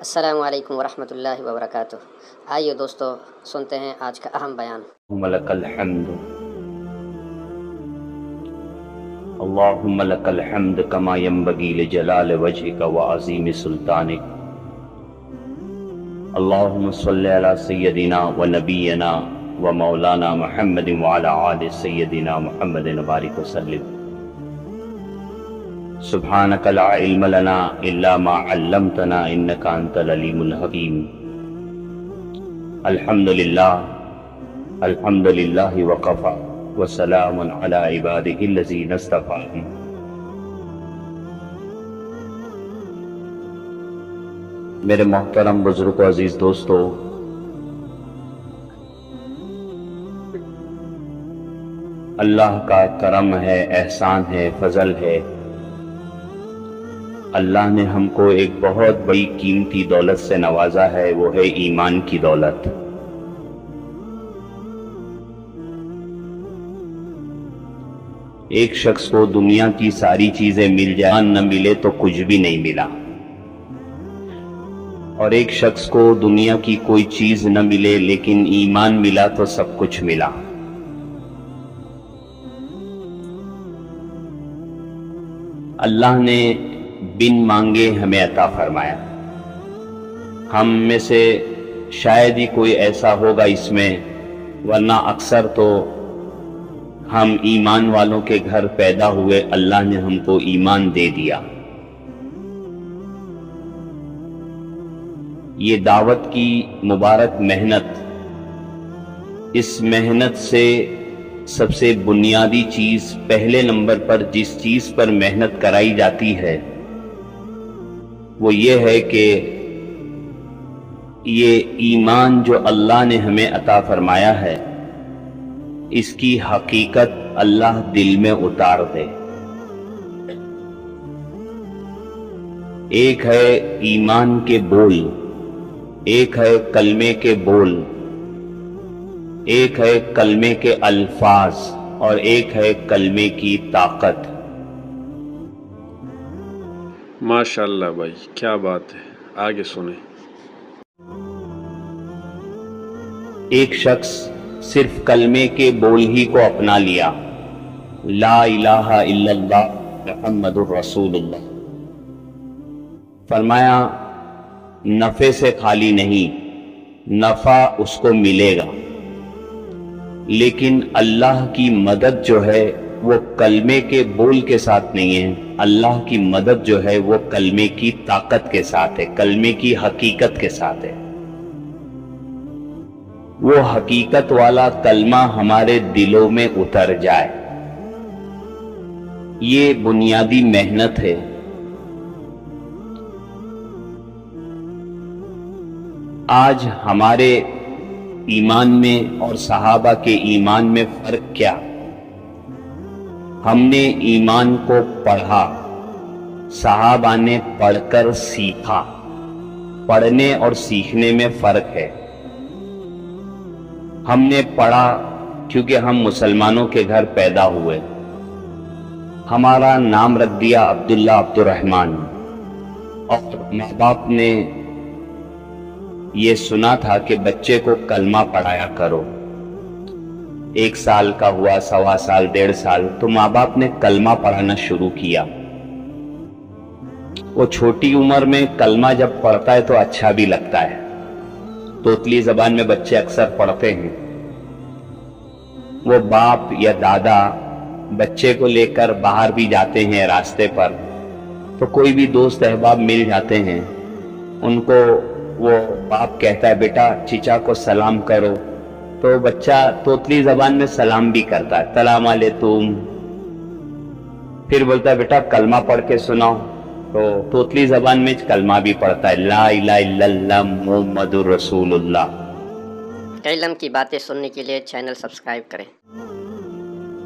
السلام علیکم ورحمۃ اللہ وبرکاتہ۔ آئیے دوستو سنتے ہیں آج کا اہم بیان۔ لک الحمد اللہم لک الحمد کما ینبغی لجلال وجہک وعظیم سلطانک۔ اللہم صلی علی سیدنا و نبینا و مولانا محمد وعلی آل سیدنا محمد وبارک وسلم۔ سبحانک لا علم لنا الا ما علمتنا انک انت العلیم الحکیم۔ الحمدللہ وقفا وسلام علی عبادہ الذین اصطفیٰ۔ میرے محترم بزرگ و عزیز دوستو، اللہ کا کرم ہے، احسان ہے، فضل ہے۔ اللہ نے ہم کو ایک بہت بڑی قیمتی دولت سے نوازا ہے، وہ ہے ایمان کی دولت۔ ایک شخص کو دنیا کی ساری چیزیں مل جائیں، نہ ملے تو کچھ بھی نہیں ملا، اور ایک شخص کو دنیا کی کوئی چیز نہ ملے لیکن ایمان ملا تو سب کچھ ملا۔ اللہ نے بن مانگے ہمیں عطا فرمایا۔ ہم میں سے شاید ہی کوئی ایسا ہوگا اس میں، ورنہ اکثر تو ہم ایمان والوں کے گھر پیدا ہوئے، اللہ نے ہم کو ایمان دے دیا۔ یہ دعوت کی مبارک محنت، اس محنت سے سب سے بنیادی چیز، پہلے نمبر پر جس چیز پر محنت کرائی جاتی ہے وہ یہ ہے کہ یہ ایمان جو اللہ نے ہمیں عطا فرمایا ہے، اس کی حقیقت اللہ دل میں اتار دے۔ ایک ہے ایمان کے بول، ایک ہے کلمے کے بول، ایک ہے کلمے کے الفاظ، اور ایک ہے کلمے کی طاقت۔ ماشاءاللہ بھائی، کیا بات ہے، آگے سنیں۔ ایک شخص صرف کلمے کے بول ہی کو اپنا لیا، لا الہ الا اللہ محمد الرسول اللہ، فرمایا نفع سے خالی نہیں، نفع اس کو ملے گا، لیکن اللہ کی مدد جو ہے وہ کلمے کے بول کے ساتھ نہیں ہے، اللہ کی مدد جو ہے وہ کلمے کی طاقت کے ساتھ ہے، کلمے کی حقیقت کے ساتھ ہے۔ وہ حقیقت والا کلمہ ہمارے دلوں میں اتر جائے، یہ بنیادی محنت ہے۔ آج ہمارے ایمان میں اور صحابہ کے ایمان میں فرق کیا؟ ہم نے ایمان کو پڑھا، صحابہ نے پڑھ کر سیکھا۔ پڑھنے اور سیکھنے میں فرق ہے۔ ہم نے پڑھا کیونکہ ہم مسلمانوں کے گھر پیدا ہوئے، ہمارا نام رکھ دیا عبداللہ عبد الرحمن، اور ماں باپ نے یہ سنا تھا کہ بچے کو کلمہ پڑھایا کرو۔ 1 سال کا ہوا، 1.25 سال، 1.5 سال، تو ماں باپ نے کلمہ پڑھانا شروع کیا۔ وہ چھوٹی عمر میں کلمہ جب پڑھتا ہے تو اچھا بھی لگتا ہے، توتلی زبان میں بچے اکثر پڑھتے ہیں۔ وہ باپ یا دادا بچے کو لے کر باہر بھی جاتے ہیں راستے پر، تو کوئی بھی دوست احباب مل جاتے ہیں، ان کو وہ باپ کہتا ہے بیٹا چچا کو سلام کرو، تو بچہ توتلی زبان میں سلام بھی کرتا ہے، سلام علیکم، پھر بولتا ہے بیٹا کلمہ پڑھ کے سناؤ، تو توتلی زبان میں کلمہ بھی پڑھتا ہے، لا الہ الا اللہ محمد الرسول اللہ۔ علم کی باتیں سننے کے لیے چینل سبسکرائب کریں۔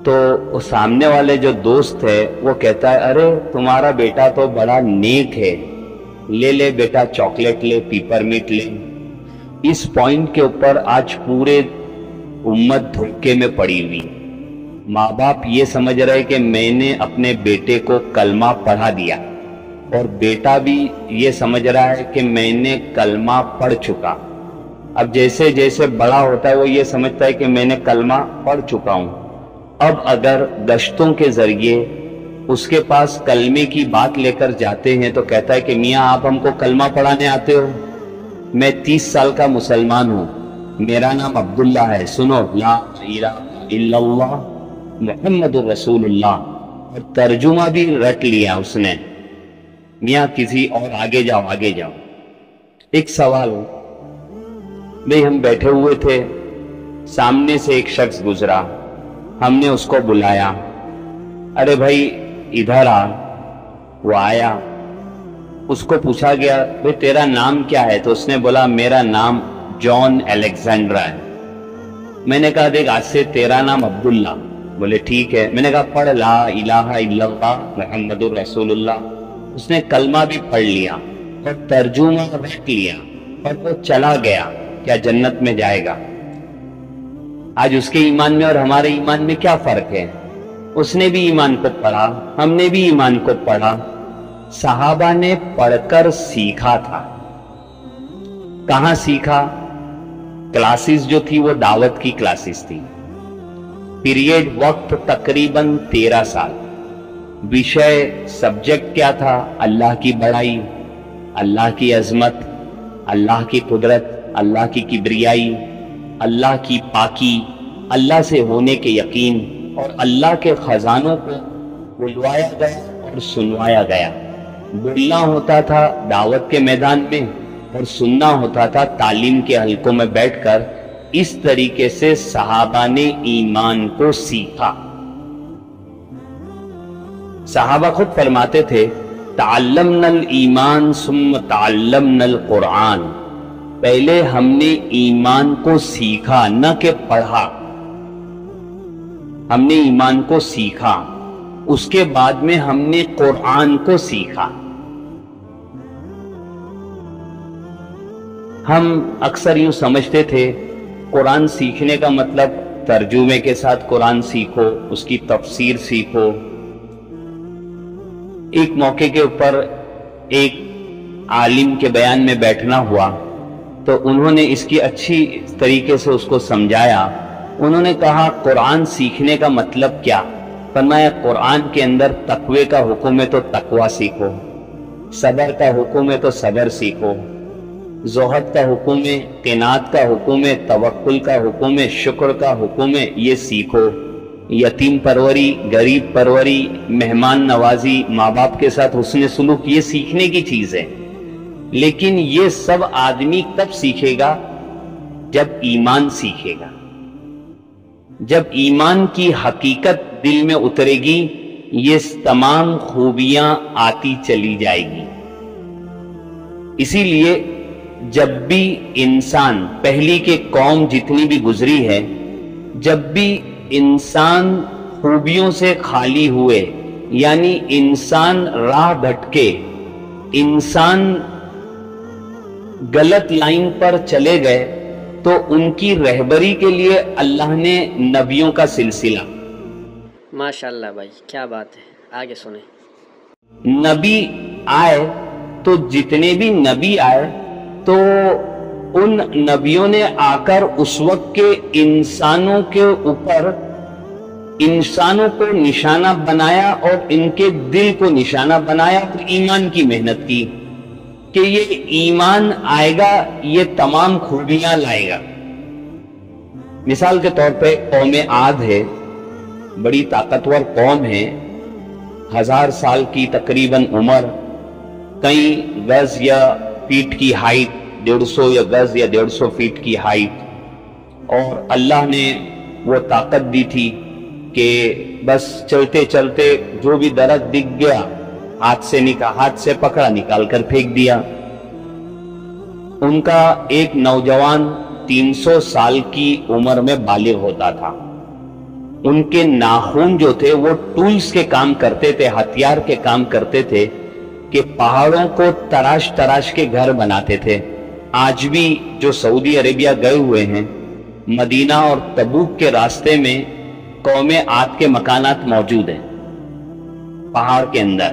تو سامنے والے جو دوست ہے وہ کہتا ہے ارے تمہارا بیٹا تو بڑا نیک ہے، لے بیٹا چاکلیٹ لے، پیپر میٹ لے۔ اس پوائنٹ کے اوپر آج پورے امت دھوکے میں پڑی ہوئی۔ ماں باپ یہ سمجھ رہے کہ میں نے اپنے بیٹے کو کلمہ پڑھا دیا، اور بیٹا بھی یہ سمجھ رہا ہے کہ میں نے کلمہ پڑھ چکا. اب جیسے جیسے بڑا ہوتا ہے وہ یہ سمجھتا ہے کہ میں نے کلمہ پڑھ چکا ہوں. اب اگر گشتوں کے ذریعے اس کے پاس کلمے کی بات لے کر جاتے ہیں تو کہتا ہے کہ میاں آپ ہم کو کلمہ پڑھانے آتے ہو؟ میں 30 سال کا مسلمان ہوں، میرا نام عبداللہ ہے، سنو لا الہ الا اللہ محمد الرسول اللہ. اور ترجمہ بھی رٹ لیا اس نے. میاں کسی اور آگے جاؤ آگے جاؤ. ایک سوال، بھئی ہم بیٹھے ہوئے تھے، سامنے سے ایک شخص گزرا، ہم نے اس کو بلایا، ارے بھائی ادھر آ. وہ آیا، اس کو پوچھا گیا بھئی تیرا نام کیا ہے؟ تو اس نے بولا میرا نام جان الیگزینڈر ہے. میں نے کہا دیکھ آج سے تیرا نام عبداللہ. بولے ٹھیک ہے. میں نے کہا پڑھ لا الہ الا اللہ محمد الرسول اللہ. اس نے کلمہ بھی پڑھ لیا اور ترجمہ رکھ لیا اور وہ چلا گیا. کیا جنت میں جائے گا؟ آج اس کے ایمان میں اور ہمارے ایمان میں کیا فرق ہے؟ اس نے بھی ایمان کو پڑھا، ہم نے بھی ایمان کو پڑھا. صحابہ نے پڑھ کر سیکھا تھا. کہاں سیکھا؟ کلاسز جو تھی وہ دعوت کی کلاسز تھی. پیریڈ وقت تقریباً 13 سال. وشے سبجیکٹ کیا تھا؟ اللہ کی بڑائی، اللہ کی عظمت، اللہ کی قدرت، اللہ کی کبریائی، اللہ کی پاکی، اللہ سے ہونے کے یقین اور اللہ کے خزانوں کو بلوایا گیا اور سنوایا گیا. بولنا ہوتا تھا دعوت کے میدان میں اور سننا ہوتا تھا تعلیم کے حلقوں میں بیٹھ کر. اس طریقے سے صحابہ نے ایمان کو سیکھا. صحابہ خود فرماتے تھے تعلمنا الایمان ثم تعلمنا القرآن. پہلے ہم نے ایمان کو سیکھا، نہ کہ پڑھا. ہم نے ایمان کو سیکھا، اس کے بعد میں ہم نے قرآن کو سیکھا. ہم اکثر یوں سمجھتے تھے قرآن سیکھنے کا مطلب ترجمے کے ساتھ قرآن سیکھو، اس کی تفسیر سیکھو. ایک موقع کے اوپر ایک عالم کے بیان میں بیٹھنا ہوا تو انہوں نے اس کی اچھی طریقے سے اس کو سمجھایا. انہوں نے کہا قرآن سیکھنے کا مطلب کیا؟ فرمایا قرآن کے اندر تقوی کا حکم ہے تو تقوی سیکھو، صبر کا حکم ہے تو صبر سیکھو، زہد کا حکم ہے، قناعت کا حکم ہے، توکل کا حکم ہے، شکر کا حکم ہے، یہ سیکھو. یتیم پروری، غریب پروری، مہمان نوازی، ماں باپ کے ساتھ حسن سلوک، یہ سیکھنے کی چیز ہے. لیکن یہ سب آدمی کب سیکھے گا؟ جب ایمان سیکھے گا. جب ایمان کی حقیقت دل میں اترے گی یہ تمام خوبیاں آتی چلی جائے گی. اسی لیے جب بھی انسان، پہلی کے قوم جتنی بھی گزری ہے، جب بھی انسان خوبیوں سے خالی ہوئے، یعنی انسان راہ بھٹکے، انسان غلط لائن پر چلے گئے، تو ان کی رہبری کے لیے اللہ نے نبیوں کا سلسلہ. ماشاءاللہ بھائی کیا بات ہے، آگے سنیں. نبی آئے تو جتنے بھی نبی آئے تو ان نبیوں نے آ کر اس وقت کے انسانوں کے اوپر انسانوں کو نشانہ بنایا اور ان کے دل کو نشانہ بنایا اور ایمان کی محنت کی کہ یہ ایمان آئے گا، یہ تمام خوبیاں لائے گا. مثال کے طور پہ قوم عاد ہے، بڑی طاقتور قوم ہے، 1000 سال کی تقریباً عمر، کئی گز یا فیٹ کی ہائٹ، 150 یا گز یا 150 فیٹ کی ہائٹ، اور اللہ نے وہ طاقت دی تھی کہ بس چلتے چلتے جو بھی درخت دکھ گیا ہاتھ سے پکڑا، نکال کر پھینک دیا. ان کا ایک نوجوان 300 سال کی عمر میں بالغ ہوتا تھا. ان کے ناخن جو تھے وہ ٹولز کے کام کرتے تھے، ہتھیار کے کام کرتے تھے کہ پہاڑوں کو تراش تراش کے گھر بناتے تھے. آج بھی جو سعودی عربیہ گئے ہوئے ہیں، مدینہ اور تبوک کے راستے میں قوم عاد کے مکانات موجود ہیں پہاڑ کے اندر.